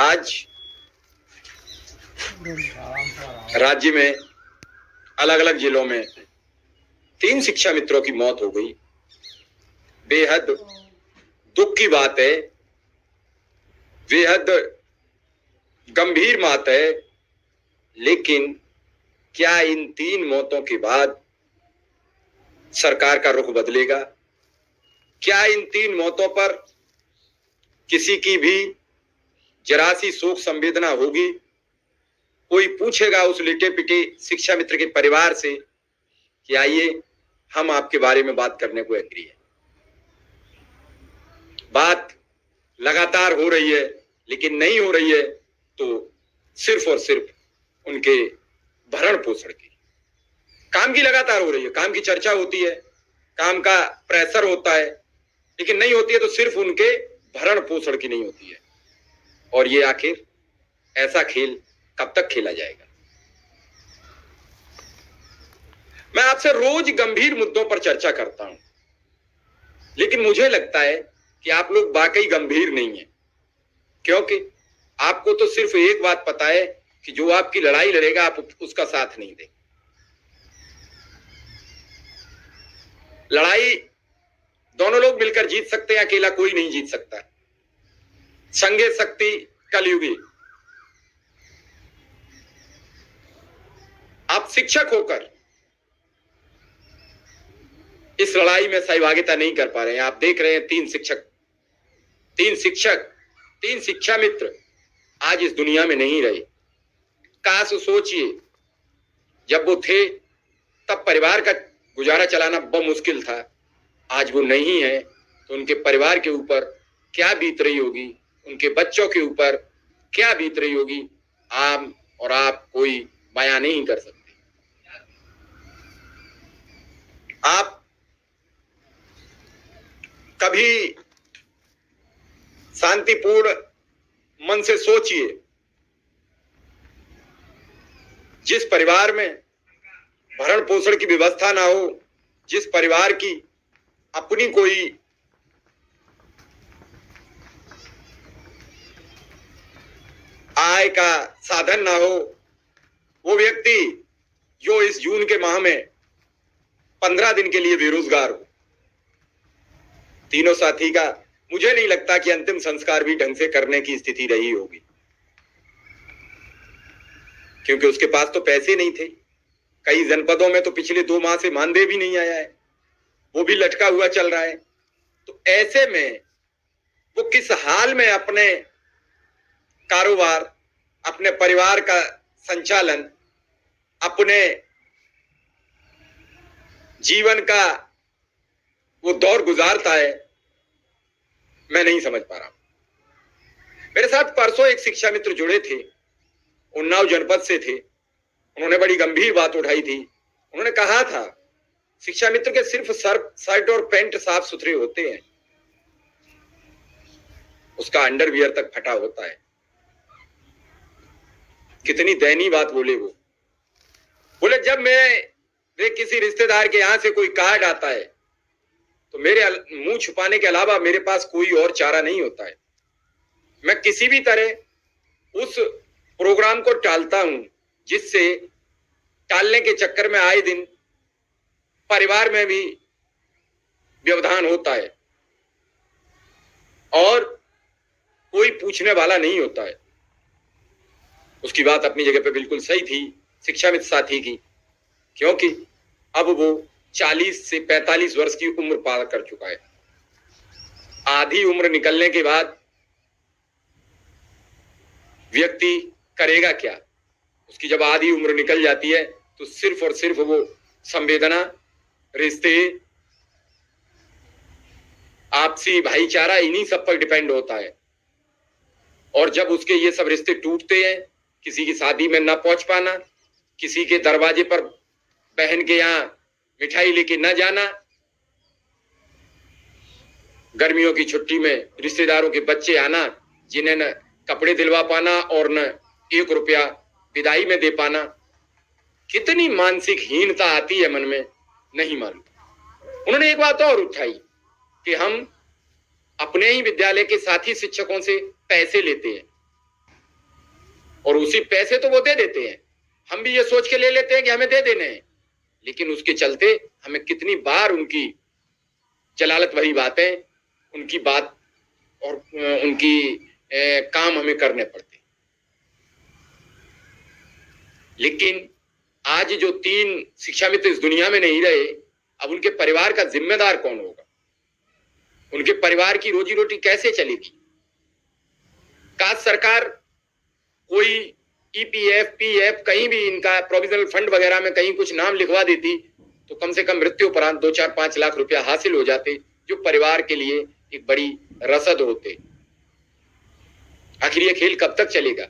आज राज्य में अलग अलग जिलों में 3 शिक्षा मित्रों की मौत हो गई। बेहद दुख की बात है, बेहद गंभीर बात है। लेकिन क्या इन 3 मौतों के बाद सरकार का रुख बदलेगा? क्या इन 3 मौतों पर किसी की भी जरा सी शोक संवेदना होगी? कोई पूछेगा उस लिटे पिटे शिक्षा मित्र के परिवार से कि आइए हम आपके बारे में बात करने को एग्री है। बात लगातार हो रही है, लेकिन नहीं हो रही है तो सिर्फ और सिर्फ उनके भरण पोषण की। काम की लगातार हो रही है, काम की चर्चा होती है, काम का प्रेशर होता है, लेकिन नहीं होती है तो सिर्फ उनके भरण पोषण की नहीं होती है। और ये आखिर ऐसा खेल कब तक खेला जाएगा? मैं आपसे रोज गंभीर मुद्दों पर चर्चा करता हूं, लेकिन मुझे लगता है कि आप लोग वाकई गंभीर नहीं है, क्योंकि आपको तो सिर्फ एक बात पता है कि जो आपकी लड़ाई लड़ेगा आप उसका साथ नहीं देंगे। लड़ाई दोनों लोग मिलकर जीत सकते हैं, अकेला कोई नहीं जीत सकता। संगे शक्ति कलयुगी। आप शिक्षक होकर इस लड़ाई में सहभागिता नहीं कर पा रहे हैं। आप देख रहे हैं 3 शिक्षा मित्र आज इस दुनिया में नहीं रहे। काश सोचिए, जब वो थे तब परिवार का गुजारा चलाना बहुत मुश्किल था। आज वो नहीं है तो उनके परिवार के ऊपर क्या बीत रही होगी, उनके बच्चों के ऊपर क्या बीत रही होगी, आम और आप कोई बयान नहीं कर सकते। आप कभी शांतिपूर्ण मन से सोचिए, जिस परिवार में भरण पोषण की व्यवस्था ना हो, जिस परिवार की अपनी कोई आय का साधन ना हो, वो व्यक्ति जो इस जून के माह में 15 दिन के लिए बेरोजगार हो। तीनों साथी का मुझे नहीं लगता कि अंतिम संस्कार भी ढंग से करने की स्थिति रही होगी, क्योंकि उसके पास तो पैसे नहीं थे। कई जनपदों में तो पिछले 2 माह से मानदेय भी नहीं आया है, वो भी लटका हुआ चल रहा है। तो ऐसे में वो किस हाल में अपने कारोबार, अपने परिवार का संचालन, अपने जीवन का वो दौर गुजारता है, मैं नहीं समझ पा रहा हूं। मेरे साथ परसों एक शिक्षा मित्र जुड़े थे, उन्नाव जनपद से थे। उन्होंने बड़ी गंभीर बात उठाई थी। उन्होंने कहा था शिक्षा मित्र के सिर्फ शर्ट और पैंट साफ सुथरे होते हैं, उसका अंडरवियर तक फटा होता है। कितनी दयनीय बात बोले वो। बोले जब मेरे किसी रिश्तेदार के यहां से कोई कार्ड आता है तो मेरे मुंह छुपाने के अलावा मेरे पास कोई और चारा नहीं होता है। मैं किसी भी तरह उस प्रोग्राम को टालता हूं, जिससे टालने के चक्कर में आए दिन परिवार में भी व्यवधान होता है और कोई पूछने वाला नहीं होता है। उसकी बात अपनी जगह पे बिल्कुल सही थी शिक्षा मित्र साथी की, क्योंकि अब वो 40 से 45 वर्ष की उम्र पार कर चुका है। आधी उम्र निकलने के बाद व्यक्ति करेगा क्या? उसकी जब आधी उम्र निकल जाती है तो सिर्फ और सिर्फ वो संवेदना, रिश्ते, आपसी भाईचारा, इन्हीं सब पर डिपेंड होता है। और जब उसके ये सब रिश्ते टूटते हैं, किसी की शादी में ना पहुंच पाना, किसी के दरवाजे पर बहन के यहां मिठाई लेके न जाना, गर्मियों की छुट्टी में रिश्तेदारों के बच्चे आना जिन्हें न कपड़े दिलवा पाना और न 1 रुपया विदाई में दे पाना, कितनी मानसिक हीनता आती है मन में, नहीं मालूम। उन्होंने एक बात और उठाई कि हम अपने ही विद्यालय के साथी शिक्षकों से पैसे लेते हैं। और उसी पैसे तो वो दे देते हैं, हम भी ये सोच के ले लेते हैं कि हमें दे देने हैं, लेकिन उसके चलते हमें कितनी बार उनकी जलालत भरी बातें, उनकी बात और उनकी काम हमें करने पड़ते। लेकिन आज जो 3 शिक्षा मित्र इस दुनिया में नहीं रहे, अब उनके परिवार का जिम्मेदार कौन होगा? उनके परिवार की रोजी रोटी कैसे चलेगी? काश सरकार कोई ईपीएफ, पीएफ कहीं भी इनका प्रोविजनल फंड वगैरह में कहीं कुछ नाम लिखवा देती तो कम से कम मृत्यु उपरांत 2-4-5 लाख रुपया हासिल हो जाते, जो परिवार के लिए एक बड़ी रसद होते। आखिर ये खेल कब तक चलेगा?